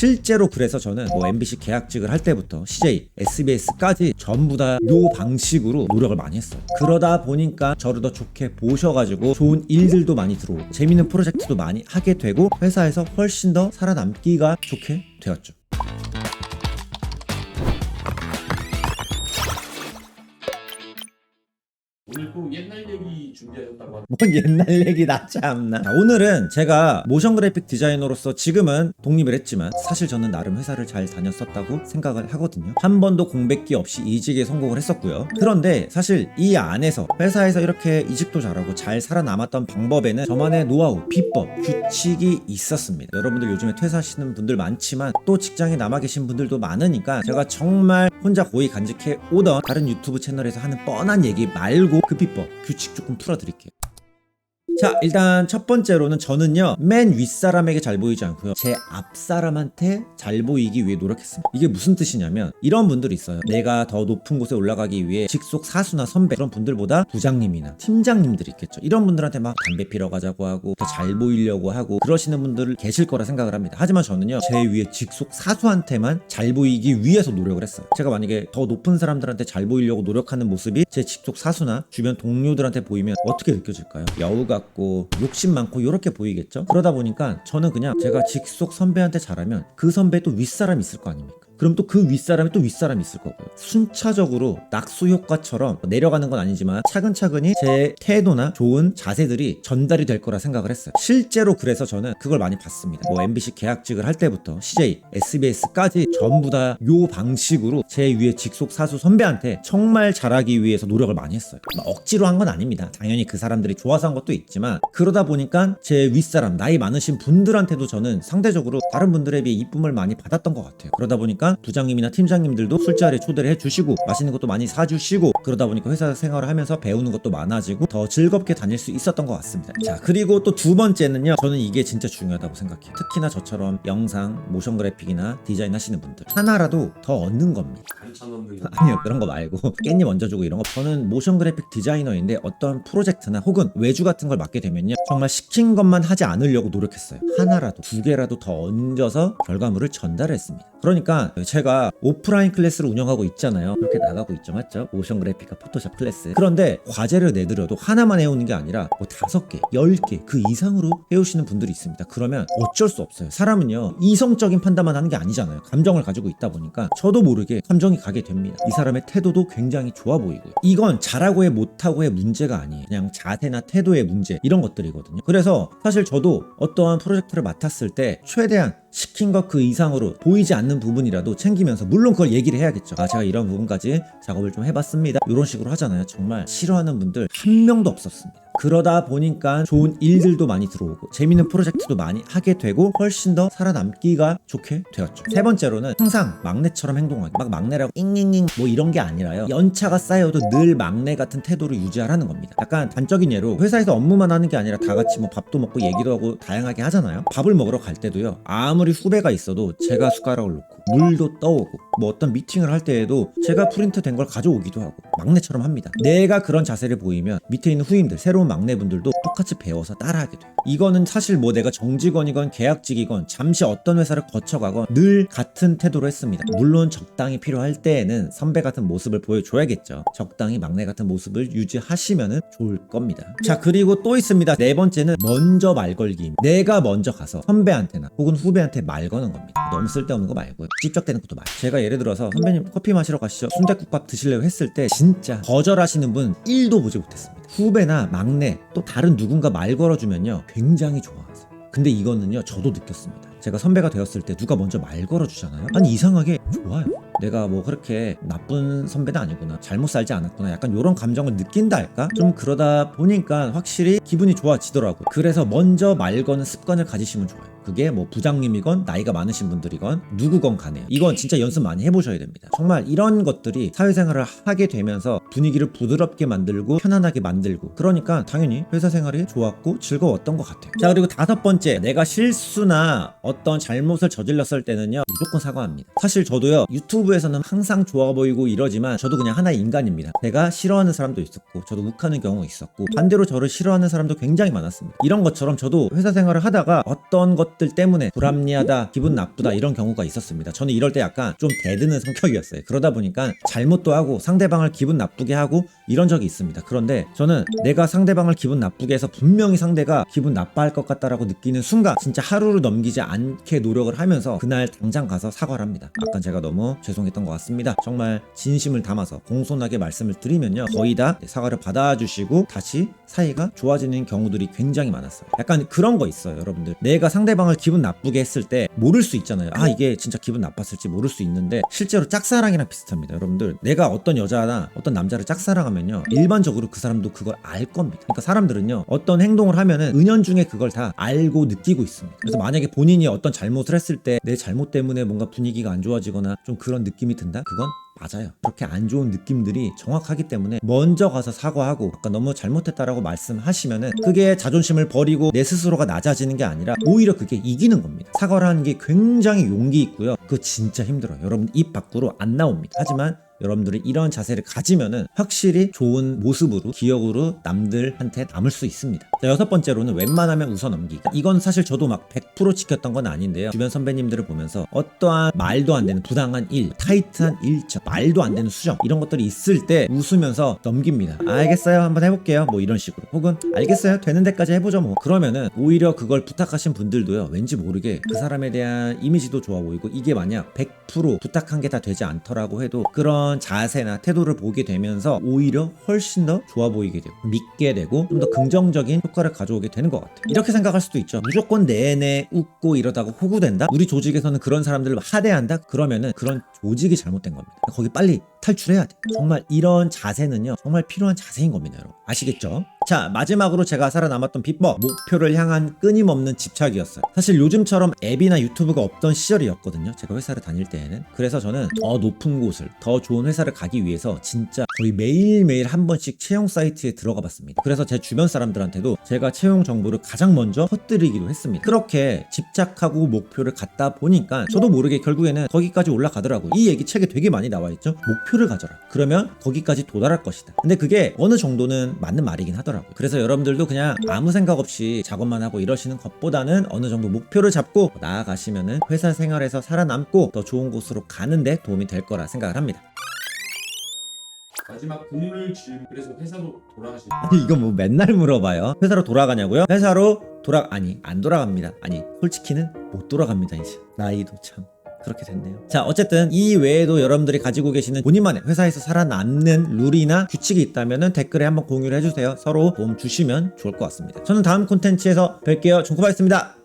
실제로 그래서 저는 뭐 MBC 계약직을 할 때부터 CJ, SBS까지 전부 다 요 방식으로 노력을 많이 했어요. 그러다 보니까 저를 더 좋게 보셔가지고 좋은 일들도 많이 들어오고 재밌는 프로젝트도 많이 하게 되고 회사에서 훨씬 더 살아남기가 좋게 되었죠. 오늘 또 옛날 얘기 준비하셨다고 하는데 뭔 옛날 얘기다 참나. 자, 오늘은 제가 모션 그래픽 디자이너로서 지금은 독립을 했지만 사실 저는 나름 회사를 잘 다녔었다고 생각을 하거든요. 한 번도 공백기 없이 이직에 성공을 했었고요. 그런데 사실 이 안에서 회사에서 이렇게 이직도 잘하고 잘 살아남았던 방법에는 저만의 노하우, 비법, 규칙이 있었습니다. 여러분들 요즘에 퇴사하시는 분들 많지만 또 직장에 남아 계신 분들도 많으니까 제가 정말 혼자 고이 간직해 오던 다른 유튜브 채널에서 하는 뻔한 얘기 말고 그 비법, 규칙 조금 풀어드릴게요. 자, 일단 첫 번째로는 저는요 맨 윗사람에게 잘 보이지 않고요 제 앞사람한테 잘 보이기 위해 노력했습니다. 이게 무슨 뜻이냐면 이런 분들이 있어요. 내가 더 높은 곳에 올라가기 위해 직속 사수나 선배 그런 분들보다 부장님이나 팀장님들이 있겠죠. 이런 분들한테 막 담배 피러 가자고 하고 더 잘 보이려고 하고 그러시는 분들 계실 거라 생각을 합니다. 하지만 저는요 제 위에 직속 사수한테만 잘 보이기 위해서 노력을 했어요. 제가 만약에 더 높은 사람들한테 잘 보이려고 노력하는 모습이 제 직속 사수나 주변 동료들한테 보이면 어떻게 느껴질까요? 여우 같고 욕심 많고 이렇게 보이겠죠. 그러다 보니까 저는 그냥 제가 직속 선배한테 잘하면 그 선배 또 윗사람이 있을 거 아닙니까? 그럼 또 그 윗사람이 또 윗사람이 있을 거고요. 순차적으로 낙수 효과처럼 내려가는 건 아니지만 차근차근히 제 태도나 좋은 자세들이 전달이 될 거라 생각을 했어요. 실제로 그래서 저는 그걸 많이 봤습니다. 뭐 MBC 계약직을 할 때부터 CJ, SBS까지 전부 다 요 방식으로 제 위에 직속 사수 선배한테 정말 잘하기 위해서 노력을 많이 했어요. 억지로 한 건 아닙니다. 당연히 그 사람들이 좋아서 한 것도 있지만 그러다 보니까 제 윗사람, 나이 많으신 분들한테도 저는 상대적으로 다른 분들에 비해 이쁨을 많이 받았던 것 같아요. 그러다 보니까 부장님이나 팀장님들도 술자리에 초대를 해주시고 맛있는 것도 많이 사주시고 그러다 보니까 회사 생활을 하면서 배우는 것도 많아지고 더 즐겁게 다닐 수 있었던 것 같습니다. 자, 그리고 또 두 번째는요 저는 이게 진짜 중요하다고 생각해요. 특히나 저처럼 영상, 모션 그래픽이나 디자인 하시는 분들 하나라도 더 얻는 겁니다. 반찬원들 아니요, 그런 거 말고 깻잎 얹어주고 이런 거. 저는 모션 그래픽 디자이너인데 어떤 프로젝트나 혹은 외주 같은 걸 맡게 되면요 정말 시킨 것만 하지 않으려고 노력했어요. 하나라도 두 개라도 더 얹어서 결과물을 전달했습니다. 그러니까 제가 오프라인 클래스를 운영하고 있잖아요. 그렇게 나가고 있죠, 맞죠? 모션 그래픽과 포토샵 클래스. 그런데 과제를 내드려도 하나만 해오는 게 아니라 뭐 5개, 10개 그 이상으로 해오시는 분들이 있습니다. 그러면 어쩔 수 없어요. 사람은요 이성적인 판단만 하는 게 아니잖아요. 감정을 가지고 있다 보니까 저도 모르게 감정이 가게 됩니다. 이 사람의 태도도 굉장히 좋아 보이고요. 이건 잘하고 해 못하고 해 문제가 아니에요. 그냥 자세나 태도의 문제 이런 것들이거든요. 그래서 사실 저도 어떠한 프로젝트를 맡았을 때 최대한 시킨 것 그 이상으로 보이지 않는 부분이라도 챙기면서 물론 그걸 얘기를 해야겠죠. 아, 제가 이런 부분까지 작업을 좀 해봤습니다. 이런 식으로 하잖아요. 정말 싫어하는 분들 한 명도 없었습니다. 그러다 보니까 좋은 일들도 많이 들어오고 재밌는 프로젝트도 많이 하게 되고 훨씬 더 살아남기가 좋게 되었죠. 세 번째로는 항상 막내처럼 행동하기. 막 막내라고 잉잉잉 뭐 이런 게 아니라요 연차가 쌓여도 늘 막내 같은 태도를 유지하라는 겁니다. 약간 단적인 예로 회사에서 업무만 하는 게 아니라 다 같이 뭐 밥도 먹고 얘기도 하고 다양하게 하잖아요. 밥을 먹으러 갈 때도요 아무리 후배가 있어도 제가 숟가락을 놓고 물도 떠오고 뭐 어떤 미팅을 할 때에도 제가 프린트 된 걸 가져오기도 하고 막내처럼 합니다. 내가 그런 자세를 보이면 밑에 있는 후임들 새로운 막내분들도 똑같이 배워서 따라하게 돼요. 이거는 사실 뭐 내가 정직원이건 계약직이건 잠시 어떤 회사를 거쳐가건 늘 같은 태도로 했습니다. 물론 적당히 필요할 때에는 선배 같은 모습을 보여줘야겠죠. 적당히 막내 같은 모습을 유지하시면 좋을 겁니다. 자, 그리고 또 있습니다. 네 번째는 먼저 말 걸기입니다. 내가 먼저 가서 선배한테나 혹은 후배한테 말 거는 겁니다. 너무 쓸데없는 거 말고요. 찝쩍대는 것도 말고. 제가 예를 들어서 선배님 커피 마시러 가시죠, 순댓국밥 드실래요 했을 때 진짜 거절하시는 분 1도 보지 못했습니다. 후배나 막내 또 다른 누군가 말 걸어주면요 굉장히 좋아하세요. 근데 이거는요 저도 느꼈습니다. 제가 선배가 되었을 때 누가 먼저 말 걸어주잖아요. 아니 이상하게 좋아요. 내가 뭐 그렇게 나쁜 선배는 아니구나, 잘못 살지 않았구나, 약간 이런 감정을 느낀다 할까? 좀 그러다 보니까 확실히 기분이 좋아지더라고요. 그래서 먼저 말 거는 습관을 가지시면 좋아요. 그게 뭐 부장님이건 나이가 많으신 분들이건 누구건 간에 이건 진짜 연습 많이 해보셔야 됩니다. 정말 이런 것들이 사회생활을 하게 되면서 분위기를 부드럽게 만들고 편안하게 만들고 그러니까 당연히 회사 생활이 좋았고 즐거웠던 것 같아요. 자, 그리고 다섯 번째, 내가 실수나 어떤 잘못을 저질렀을 때는요 무조건 사과합니다. 사실 저도요 유튜브에서는 항상 좋아 보이고 이러지만 저도 그냥 하나의 인간입니다. 제가 싫어하는 사람도 있었고 저도 욱하는 경우가 있었고 반대로 저를 싫어하는 사람도 굉장히 많았습니다. 이런 것처럼 저도 회사 생활을 하다가 어떤 것 것들 때문에 불합리하다, 기분 나쁘다 이런 경우가 있었습니다. 저는 이럴 때 약간 좀 대드는 성격이었어요. 그러다 보니까 잘못도 하고 상대방을 기분 나쁘게 하고 이런 적이 있습니다. 그런데 저는 내가 상대방을 기분 나쁘게 해서 분명히 상대가 기분 나빠할 것 같다라고 느끼는 순간 진짜 하루를 넘기지 않게 노력을 하면서 그날 당장 가서 사과를 합니다. 아까 제가 너무 죄송했던 것 같습니다. 정말 진심을 담아서 공손하게 말씀을 드리면요, 거의 다 사과를 받아주시고 다시 사이가 좋아지는 경우들이 굉장히 많았어요. 약간 그런 거 있어요, 여러분들. 내가 상대방을 기분 나쁘게 했을 때 모를 수 있잖아요. 아, 이게 진짜 기분 나빴을지 모를 수 있는데 실제로 짝사랑이랑 비슷합니다. 여러분들, 내가 어떤 여자나 어떤 남자를 짝사랑하면요, 일반적으로 그 사람도 그걸 알 겁니다. 그러니까 사람들은요, 어떤 행동을 하면은 은연중에 그걸 다 알고 느끼고 있습니다. 그래서 만약에 본인이 어떤 잘못을 했을 때 내 잘못 때문에 뭔가 분위기가 안 좋아지거나 좀 그런 느낌이 든다? 그건 맞아요. 그렇게 안 좋은 느낌들이 정확하기 때문에 먼저 가서 사과하고 아까 너무 잘못했다라고 말씀하시면은 그게 자존심을 버리고 내 스스로가 낮아지는 게 아니라 오히려 그게 이기는 겁니다. 사과를 하는 게 굉장히 용기 있고요. 그거 진짜 힘들어요. 여러분 입 밖으로 안 나옵니다. 하지만 여러분들이 이런 자세를 가지면은 확실히 좋은 모습으로, 기억으로 남들한테 남을 수 있습니다. 자, 6번째로는 웬만하면 웃어넘기기. 이건 사실 저도 막 100% 지켰던 건 아닌데요, 주변 선배님들을 보면서 어떠한 말도 안 되는 부당한 일, 타이트한 일정, 말도 안 되는 수정 이런 것들이 있을 때 웃으면서 넘깁니다. 알겠어요, 한번 해볼게요, 뭐 이런 식으로. 혹은 알겠어요, 되는 데까지 해보죠 뭐. 그러면은 오히려 그걸 부탁하신 분들도요, 왠지 모르게 그 사람에 대한 이미지도 좋아 보이고, 이게 만약 100% 부탁한 게 다 되지 않더라고 해도 그런 자세나 태도를 보게 되면서 오히려 훨씬 더 좋아 보이게 되고 믿게 되고 좀 더 긍정적인 효과를 가져오게 되는 것 같아요. 이렇게 생각할 수도 있죠. 무조건 내내 웃고 이러다가 호구된다? 우리 조직에서는 그런 사람들을 하대한다? 그러면은 그런 조직이 잘못된 겁니다. 거기 빨리 탈출해야 돼. 정말 이런 자세는요, 정말 필요한 자세인 겁니다, 여러분. 아시겠죠? 자, 마지막으로 제가 살아남았던 비법, 목표를 향한 끊임없는 집착이었어요. 사실 요즘처럼 앱이나 유튜브가 없던 시절이었거든요, 제가 회사를 다닐 때에는. 그래서 저는 더 높은 곳을, 더 좋은 회사를 가기 위해서 진짜 거의 매일매일 한 번씩 채용 사이트에 들어가 봤습니다. 그래서 제 주변 사람들한테도 제가 채용 정보를 가장 먼저 퍼뜨리기도 했습니다. 그렇게 집착하고 목표를 갖다 보니까 저도 모르게 결국에는 거기까지 올라가더라고요. 이 얘기 책에 되게 많이 나와 있죠. 목표를 가져라. 그러면 거기까지 도달할 것이다. 근데 그게 어느 정도는 맞는 말이긴 하더라고요. 그래서 여러분들도 그냥 아무 생각 없이 작업만 하고 이러시는 것보다는 어느 정도 목표를 잡고 나아가시면은 회사 생활에서 살아남고 더 좋은 곳으로 가는데 도움이 될 거라 생각을 합니다. 마지막 국룰 질문. 그래서 회사로 돌아가실 때 아니, 이거 뭐 맨날 물어봐요. 회사로 돌아가냐고요? 회사로 안 돌아갑니다. 아니, 솔직히는 못 돌아갑니다. 이제 나이도 참 그렇게 됐네요. 자, 어쨌든 이 외에도 여러분들이 가지고 계시는 본인만의 회사에서 살아남는 룰이나 규칙이 있다면 댓글에 한번 공유를 해주세요. 서로 도움 주시면 좋을 것 같습니다. 저는 다음 콘텐츠에서 뵐게요. 종코바였습니다.